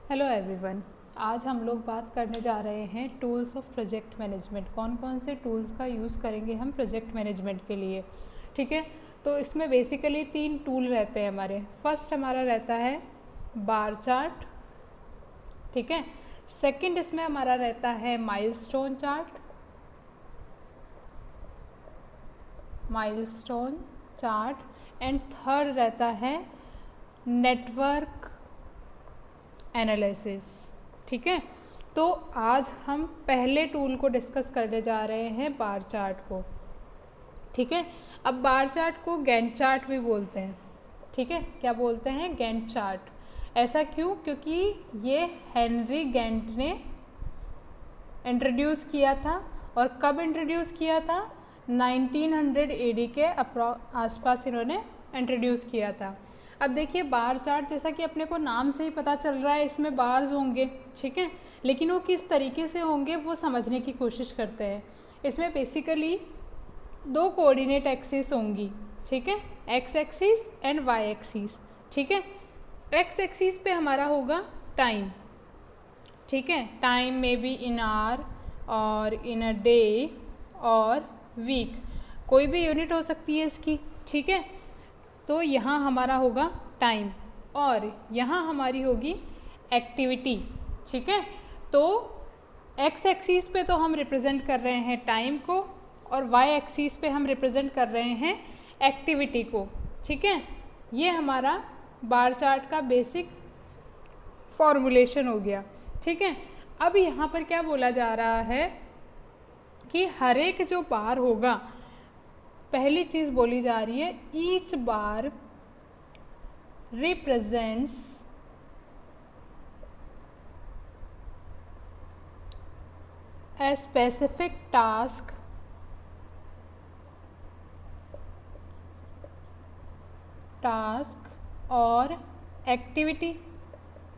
Hello everyone. आज हम लोग बात करने जा रहे हैं टूल्स ऑफ प्रोजेक्ट मैनेजमेंट। कौन कौन से टूल्स का यूज़ करेंगे हम प्रोजेक्ट मैनेजमेंट के लिए। ठीक है, तो इसमें बेसिकली 3 टूल रहते हैं हमारे। फर्स्ट हमारा रहता है बार चार्ट। ठीक है, सेकंड इसमें हमारा रहता है माइलस्टोन चार्ट, एंड थर्ड रहता है नेटवर्क एनालिसिस। ठीक है, तो आज हम पहले टूल को डिस्कस करने जा रहे हैं, बार चार्ट को। ठीक है, अब बार चार्ट को गैंट चार्ट भी बोलते हैं। ठीक है, क्या बोलते हैं? Gantt chart. ऐसा क्यों? क्योंकि ये हेनरी गैंट ने इंट्रोड्यूस किया था। और कब इंट्रोड्यूस किया था? 1900 AD के आसपास इन्होंने इंट्रोड्यूस किया था। अब देखिए, बार चार्ट जैसा कि अपने को नाम से ही पता चल रहा है, इसमें बार्स होंगे। ठीक है, लेकिन वो किस तरीके से होंगे वो समझने की कोशिश करते हैं। इसमें बेसिकली 2 कोऑर्डिनेट एक्सिस होंगी। ठीक है, X axis and Y axis. ठीक है, एक्स एक्सिस पे हमारा होगा टाइम। ठीक है, टाइम में बी इन आवर और इन अ डे और वीक, कोई भी यूनिट हो सकती है इसकी। ठीक है, तो यहाँ हमारा होगा टाइम और यहाँ हमारी होगी एक्टिविटी। ठीक है, तो एक्स एक्सिस पे तो हम रिप्रेजेंट कर रहे हैं टाइम को और वाई एक्सिस पे हम रिप्रेजेंट कर रहे हैं एक्टिविटी को। ठीक है, ये हमारा बार चार्ट का बेसिक फॉर्मूलेशन हो गया। ठीक है, अब यहाँ पर क्या बोला जा रहा है कि हर एक जो बार होगा, पहली चीज़ बोली जा रही है, each bar represents a specific task और एक्टिविटी।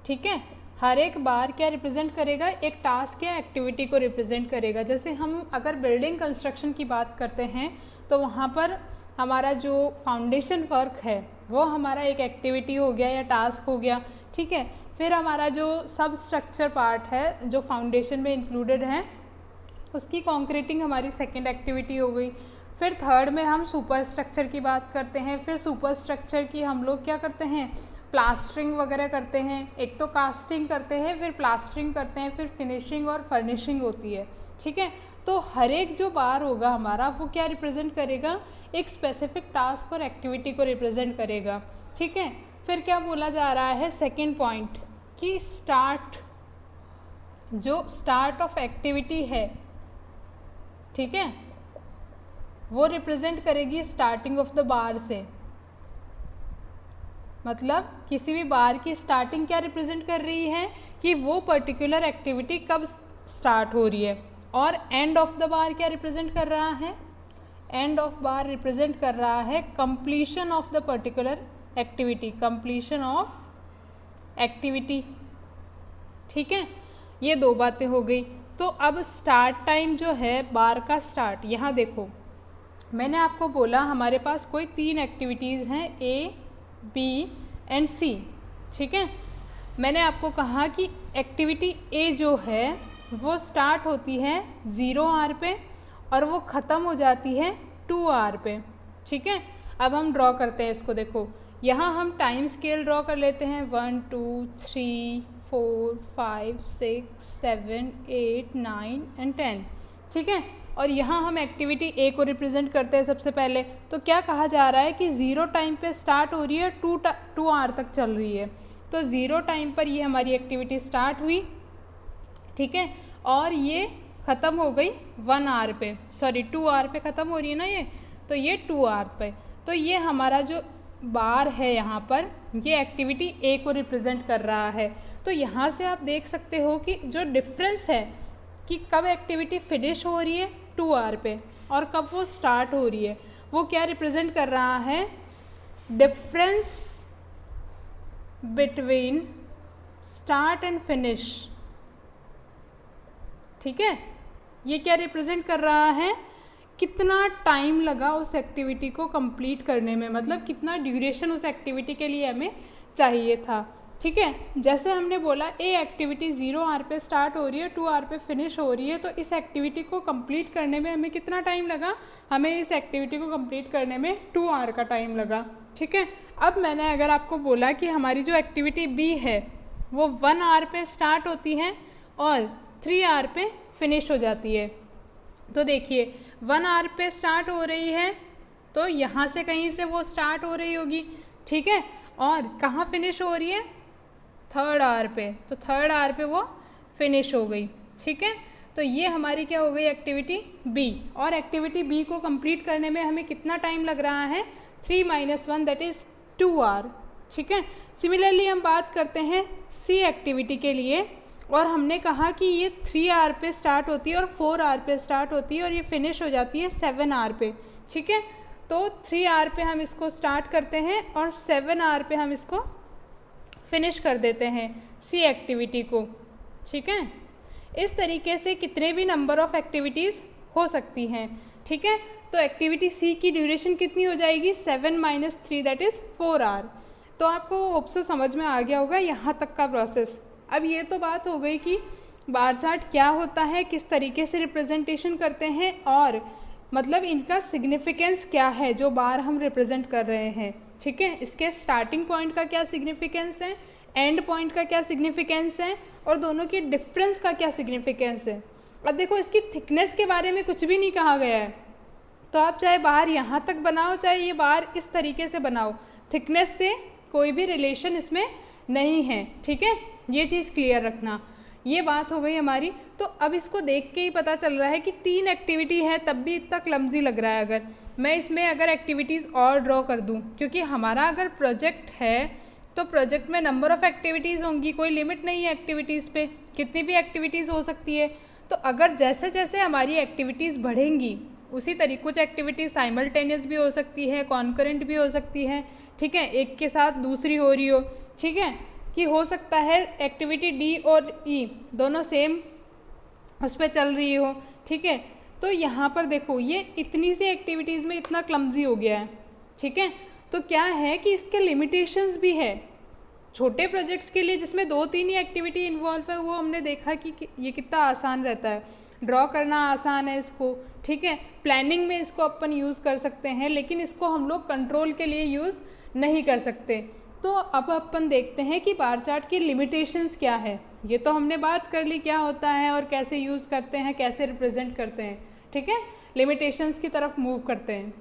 ठीक है, हर एक बार क्या रिप्रेजेंट करेगा? एक टास्क या एक्टिविटी को रिप्रेजेंट करेगा। जैसे हम अगर बिल्डिंग कंस्ट्रक्शन की बात करते हैं तो वहाँ पर हमारा जो फाउंडेशन वर्क है वो हमारा एक एक्टिविटी हो गया या टास्क हो गया। ठीक है, फिर हमारा जो सब स्ट्रक्चर पार्ट है जो फाउंडेशन में इंक्लूडेड है, उसकी कॉन्क्रीटिंग हमारी सेकेंड एक्टिविटी हो गई। फिर थर्ड में हम सुपर स्ट्रक्चर की बात करते हैं। फिर सुपर स्ट्रक्चर की हम लोग क्या करते हैं? प्लास्टरिंग वगैरह करते हैं। एक तो कास्टिंग करते हैं, फिर प्लास्टरिंग करते हैं, फिर फिनिशिंग और फर्निशिंग होती है। ठीक है, तो हर एक जो बार होगा हमारा वो क्या रिप्रेजेंट करेगा? एक स्पेसिफिक टास्क और एक्टिविटी को रिप्रेजेंट करेगा। ठीक है, फिर क्या बोला जा रहा है सेकेंड पॉइंट कि स्टार्ट ऑफ एक्टिविटी है, ठीक है, वो रिप्रेजेंट करेगी स्टार्टिंग ऑफ द बार से। मतलब किसी भी बार की स्टार्टिंग क्या रिप्रेजेंट कर रही है कि वो पर्टिकुलर एक्टिविटी कब स्टार्ट हो रही है। और एंड ऑफ द बार क्या रिप्रेजेंट कर रहा है? एंड ऑफ बार रिप्रेजेंट कर रहा है completion of the particular activity, completion of activity. ठीक है, ये 2 बातें हो गई। तो अब स्टार्ट टाइम जो है बार का स्टार्ट, यहाँ देखो मैंने आपको बोला हमारे पास कोई 3 एक्टिविटीज़ हैं, ए बी एंड सी। ठीक है, मैंने आपको कहा कि एक्टिविटी ए जो है वो स्टार्ट होती है 0 आवर पे और वो ख़त्म हो जाती है 2 आवर पे। ठीक है, अब हम ड्रॉ करते हैं इसको। देखो यहाँ हम टाइम स्केल ड्रॉ कर लेते हैं, 1 2 3 4 5 6 7 8 9 एंड 10। ठीक है, और यहाँ हम एक्टिविटी ए को रिप्रेजेंट करते हैं सबसे पहले। तो क्या कहा जा रहा है कि 0 टाइम पे स्टार्ट हो रही है, 2 आवर तक चल रही है। तो 0 टाइम पर ये हमारी एक्टिविटी स्टार्ट हुई। ठीक है, और ये ख़त्म हो गई 1 आवर पे, सॉरी 2 आवर पे ख़त्म हो रही है ना ये, तो ये 2 आवर पे। तो ये हमारा जो बार है यहाँ पर, ये एक्टिविटी ए को रिप्रेजेंट कर रहा है। तो यहाँ से आप देख सकते हो कि जो डिफरेंस है कि कब एक्टिविटी फिनिश हो रही है 2 आवर पे और कब वो स्टार्ट हो रही है, वो क्या रिप्रेजेंट कर रहा है? Difference between start and finish. ठीक है, ये क्या रिप्रेजेंट कर रहा है? कितना टाइम लगा उस एक्टिविटी को कंप्लीट करने में, मतलब कितना ड्यूरेशन उस एक्टिविटी के लिए हमें चाहिए था। ठीक है, जैसे हमने बोला ए एक्टिविटी 0 आवर पे स्टार्ट हो रही है, 2 आवर पे फिनिश हो रही है, तो इस एक्टिविटी को कंप्लीट करने में हमें कितना टाइम लगा, हमें इस एक्टिविटी को कंप्लीट करने में 2 आवर का टाइम लगा। ठीक है, अब मैंने अगर आपको बोला कि हमारी जो एक्टिविटी बी है वो 1 आवर पे स्टार्ट होती है और 3 आवर पे फिनिश हो जाती है, तो देखिए 1 आवर पे स्टार्ट हो रही है तो यहाँ से कहीं से वो स्टार्ट हो रही होगी। ठीक है, और कहाँ फिनिश हो रही है, 3rd आवर पे, तो 3rd आवर पे वो फिनिश हो गई। ठीक है, तो ये हमारी क्या हो गई, एक्टिविटी बी। और एक्टिविटी बी को कंप्लीट करने में हमें कितना टाइम लग रहा है, 3 - 1 दैट इज़ 2 आवर। ठीक है, सिमिलरली हम बात करते हैं सी एक्टिविटी के लिए, और हमने कहा कि ये 3 आवर पे स्टार्ट होती है और 4 आवर पे स्टार्ट होती है और ये फिनिश हो जाती है 7 आवर पे। ठीक है, तो 3 आवर पे हम इसको स्टार्ट करते हैं और 7 आवर पे हम इसको फिनिश कर देते हैं सी एक्टिविटी को। ठीक है, इस तरीके से कितने भी नंबर ऑफ एक्टिविटीज़ हो सकती हैं। ठीक है, तो एक्टिविटी सी की ड्यूरेशन कितनी हो जाएगी, 7 - 3 दैट इज़ 4 आवर। तो आपको होप से समझ में आ गया होगा यहाँ तक का प्रोसेस। अब ये तो बात हो गई कि बार चार्ट क्या होता है, किस तरीके से रिप्रेजेंटेशन करते हैं, और मतलब इनका सिग्निफिकेंस क्या है जो बार हम रिप्रेजेंट कर रहे हैं। ठीक है, इसके स्टार्टिंग पॉइंट का क्या सिग्निफिकेंस है, एंड पॉइंट का क्या सिग्निफिकेंस है, और दोनों के डिफरेंस का क्या सिग्निफिकेंस है। अब देखो इसकी थिकनेस के बारे में कुछ भी नहीं कहा गया है, तो आप चाहे बाहर यहाँ तक बनाओ चाहे ये बाहर इस तरीके से बनाओ, थिकनेस से कोई भी रिलेशन इसमें नहीं है। ठीक है, ये चीज़ क्लियर रखना। ये बात हो गई हमारी। तो अब इसको देख के ही पता चल रहा है कि 3 एक्टिविटी है, तब भी इतना क्लमजी लग रहा है। अगर मैं इसमें अगर एक्टिविटीज़ और ड्रॉ कर दूं, क्योंकि हमारा अगर प्रोजेक्ट है तो प्रोजेक्ट में नंबर ऑफ़ एक्टिविटीज़ होंगी, कोई लिमिट नहीं है एक्टिविटीज़ पे, कितनी भी एक्टिविटीज़ हो सकती है। तो अगर जैसे जैसे हमारी एक्टिविटीज़ बढ़ेंगी उसी तरीके, कुछ एक्टिविटीज़ साइमल्टेनियस भी हो सकती है, कॉन्करेंट भी हो सकती है। ठीक है, एक के साथ दूसरी हो रही हो। ठीक है, कि हो सकता है एक्टिविटी डी और ई दोनों सेम उस पर चल रही हो। ठीक है, तो यहाँ पर देखो ये इतनी सी एक्टिविटीज़ में इतना क्लमजी हो गया है। ठीक है, तो क्या है कि इसके लिमिटेशंस भी है। छोटे प्रोजेक्ट्स के लिए जिसमें 2-3 ही एक्टिविटी इन्वॉल्व है, वो हमने देखा कि ये कितना आसान रहता है, ड्रॉ करना आसान है इसको। ठीक है, प्लानिंग में इसको अपन यूज़ कर सकते हैं, लेकिन इसको हम लोग कंट्रोल के लिए यूज़ नहीं कर सकते। तो अब अपन देखते हैं कि बार चार्ट की लिमिटेशंस क्या है। ये तो हमने बात कर ली क्या होता है और कैसे यूज़ करते हैं, कैसे रिप्रेजेंट करते हैं। ठीक है, लिमिटेशंस की तरफ मूव करते हैं।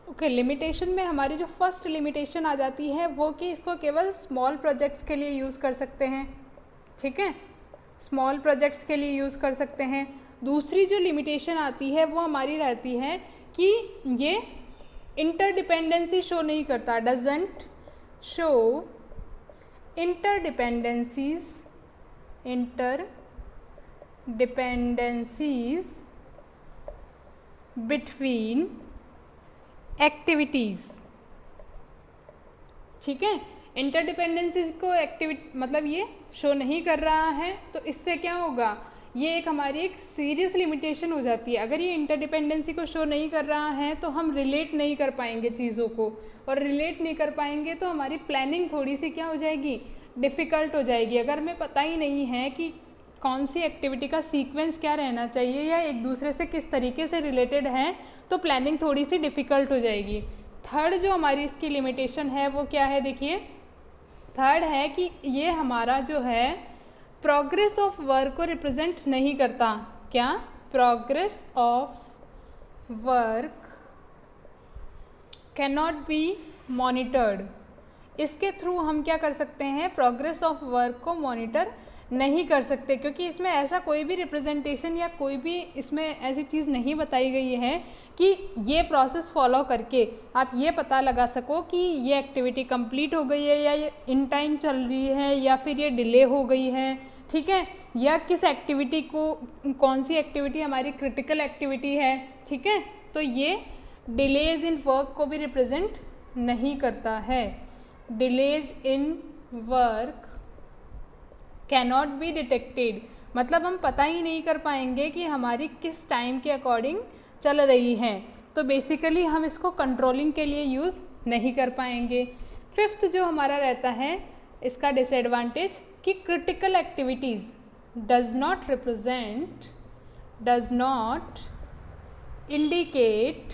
ओके, लिमिटेशन में हमारी जो फर्स्ट लिमिटेशन आ जाती है वो कि इसको केवल स्मॉल प्रोजेक्ट्स के लिए यूज़ कर सकते हैं। ठीक है, स्मॉल प्रोजेक्ट्स के लिए यूज़ कर सकते हैं। दूसरी जो लिमिटेशन आती है वो हमारी रहती है कि ये इंटरडिपेंडेंसी शो नहीं करता, doesn't show interdependencies between activities. ठीक है, इंटरडिपेंडेंसीज को एक्टिविटी मतलब ये शो नहीं कर रहा है, तो इससे क्या होगा, ये एक हमारी एक सीरियस लिमिटेशन हो जाती है। अगर ये इंटरडिपेंडेंसी को शो नहीं कर रहा है तो हम रिलेट नहीं कर पाएंगे चीज़ों को, और रिलेट नहीं कर पाएंगे तो हमारी प्लानिंग थोड़ी सी क्या हो जाएगी, डिफ़िकल्ट हो जाएगी। अगर हमें पता ही नहीं है कि कौन सी एक्टिविटी का सीक्वेंस क्या रहना चाहिए या एक दूसरे से किस तरीके से रिलेटेड है, तो प्लानिंग थोड़ी सी डिफ़िकल्ट हो जाएगी। थर्ड जो हमारी इसकी लिमिटेशन है वो क्या है, देखिए थर्ड है कि ये हमारा जो है प्रोग्रेस ऑफ वर्क को रिप्रेजेंट नहीं करता। क्या, progress of work can not B monitored. इसके थ्रू हम क्या कर सकते हैं, प्रोग्रेस ऑफ वर्क को मॉनिटर नहीं कर सकते, क्योंकि इसमें ऐसा कोई भी रिप्रेजेंटेशन या कोई भी इसमें ऐसी चीज़ नहीं बताई गई है कि ये प्रोसेस फॉलो करके आप ये पता लगा सको कि ये एक्टिविटी कंप्लीट हो गई है या ये इन टाइम चल रही है या फिर ये डिले हो गई है। ठीक है, या किस एक्टिविटी को, कौन सी एक्टिविटी हमारी क्रिटिकल एक्टिविटी है। ठीक है, तो ये डिलेज इन वर्क को भी रिप्रेजेंट नहीं करता है। Delays in work cannot be detected, मतलब हम पता ही नहीं कर पाएंगे कि हमारी किस टाइम के अकॉर्डिंग चल रही है, तो बेसिकली हम इसको कंट्रोलिंग के लिए यूज़ नहीं कर पाएंगे। फिफ्थ जो हमारा रहता है इसका डिसएडवांटेज कि critical activities does not indicate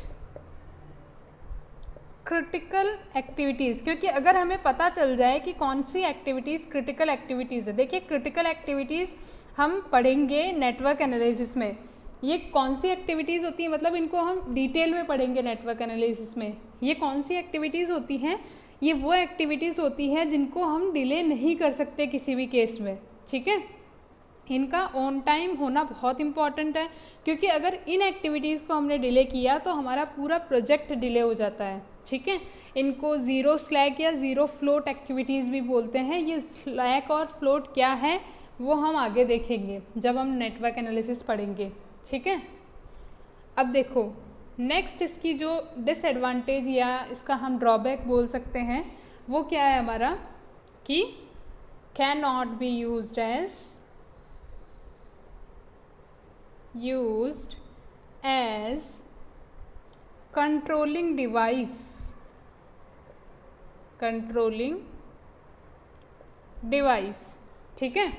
critical activities, क्योंकि अगर हमें पता चल जाए कि कौन सी एक्टिविटीज़ क्रिटिकल एक्टिविटीज़ है। देखिए क्रिटिकल एक्टिविटीज़ हम पढ़ेंगे नेटवर्क एनालिसिस में। ये कौन सी एक्टिविटीज़ होती हैं, मतलब इनको हम डिटेल में पढ़ेंगे नेटवर्क एनालिसिस में। ये कौन सी एक्टिविटीज़ होती हैं, ये वो एक्टिविटीज़ होती हैं जिनको हम डिले नहीं कर सकते किसी भी केस में, ठीक है। इनका ऑन टाइम होना बहुत इंपॉर्टेंट है, क्योंकि अगर इन एक्टिविटीज़ को हमने डिले किया तो हमारा पूरा प्रोजेक्ट डिले हो जाता है, ठीक है। इनको ज़ीरो स्लैक या ज़ीरो फ्लोट एक्टिविटीज़ भी बोलते हैं। ये स्लैक और फ्लोट क्या है वो हम आगे देखेंगे जब हम नेटवर्क एनालिसिस पढ़ेंगे, ठीक है। अब देखो नेक्स्ट इसकी जो डिसएडवांटेज या इसका हम ड्रॉबैक बोल सकते हैं वो क्या है हमारा, कि can not be used as controlling device, ठीक है।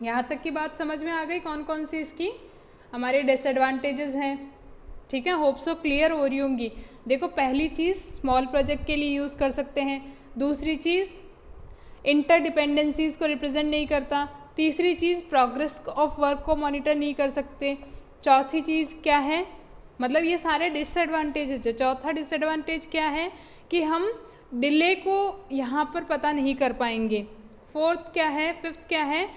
यहाँ तक की बात समझ में आ गई कौन कौन सी इसकी हमारे डिसएडवांटेजेस हैं, ठीक है। होप सो क्लियर हो रही होंगी। देखो पहली चीज़ स्मॉल प्रोजेक्ट के लिए यूज़ कर सकते हैं, दूसरी चीज़ इंटरडिपेंडेंसीज को रिप्रेजेंट नहीं करता, तीसरी चीज़ प्रोग्रेस ऑफ वर्क को मॉनिटर नहीं कर सकते, चौथी चीज़ क्या है, मतलब ये सारे डिसएडवांटेजेस है। चौथा डिसएडवांटेज क्या है कि हम डिले को यहाँ पर पता नहीं कर पाएंगे। फोर्थ क्या है, फिफ्थ क्या है,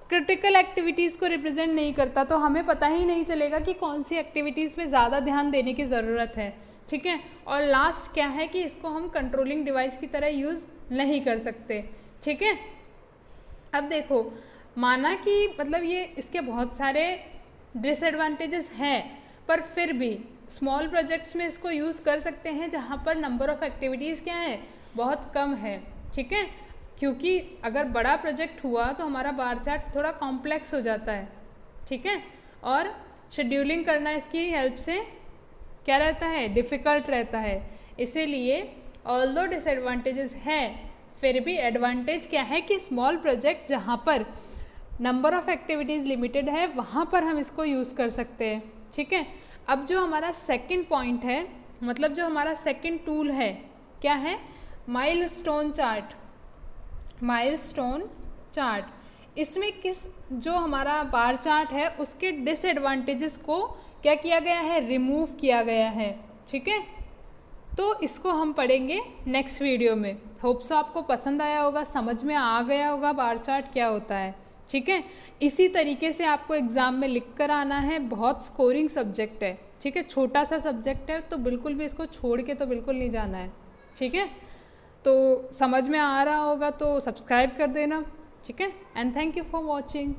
क्रिटिकल एक्टिविटीज़ को रिप्रेजेंट नहीं करता, तो हमें पता ही नहीं चलेगा कि कौन सी एक्टिविटीज़ में ज़्यादा ध्यान देने की ज़रूरत है, ठीक है। और लास्ट क्या है कि इसको हम कंट्रोलिंग डिवाइस की तरह यूज़ नहीं कर सकते, ठीक है। अब देखो माना कि मतलब ये इसके बहुत सारे डिसएडवांटेजेस हैं, पर फिर भी स्मॉल प्रोजेक्ट्स में इसको यूज़ कर सकते हैं जहाँ पर नंबर ऑफ़ एक्टिविटीज़ क्या है, बहुत कम है, ठीक है। क्योंकि अगर बड़ा प्रोजेक्ट हुआ तो हमारा बार चार्ट थोड़ा कॉम्प्लेक्स हो जाता है, ठीक है, और शेड्यूलिंग करना इसकी हेल्प से क्या रहता है, डिफ़िकल्ट रहता है। इसीलिए ऑल्दो डिसएडवांटेजेस हैं, फिर भी एडवांटेज क्या है कि स्मॉल प्रोजेक्ट जहाँ पर नंबर ऑफ़ एक्टिविटीज़ लिमिटेड है वहाँ पर हम इसको यूज़ कर सकते हैं, ठीक है। अब जो हमारा सेकंड पॉइंट है, मतलब जो हमारा सेकंड टूल है क्या है, माइलस्टोन चार्ट। इसमें जो हमारा बार चार्ट है उसके डिसएडवांटेजेस को क्या किया गया है, रिमूव किया गया है, ठीक है। तो इसको हम पढ़ेंगे नेक्स्ट वीडियो में। होप सो आपको पसंद आया होगा, समझ में आ गया होगा बार चार्ट क्या होता है, ठीक है। इसी तरीके से आपको एग्ज़ाम में लिख कर आना है। बहुत स्कोरिंग सब्जेक्ट है, ठीक है, छोटा सा सब्जेक्ट है, तो बिल्कुल भी इसको छोड़ के तो बिल्कुल नहीं जाना है, ठीक है। तो समझ में आ रहा होगा तो सब्सक्राइब कर देना, ठीक है। And thank you for watching.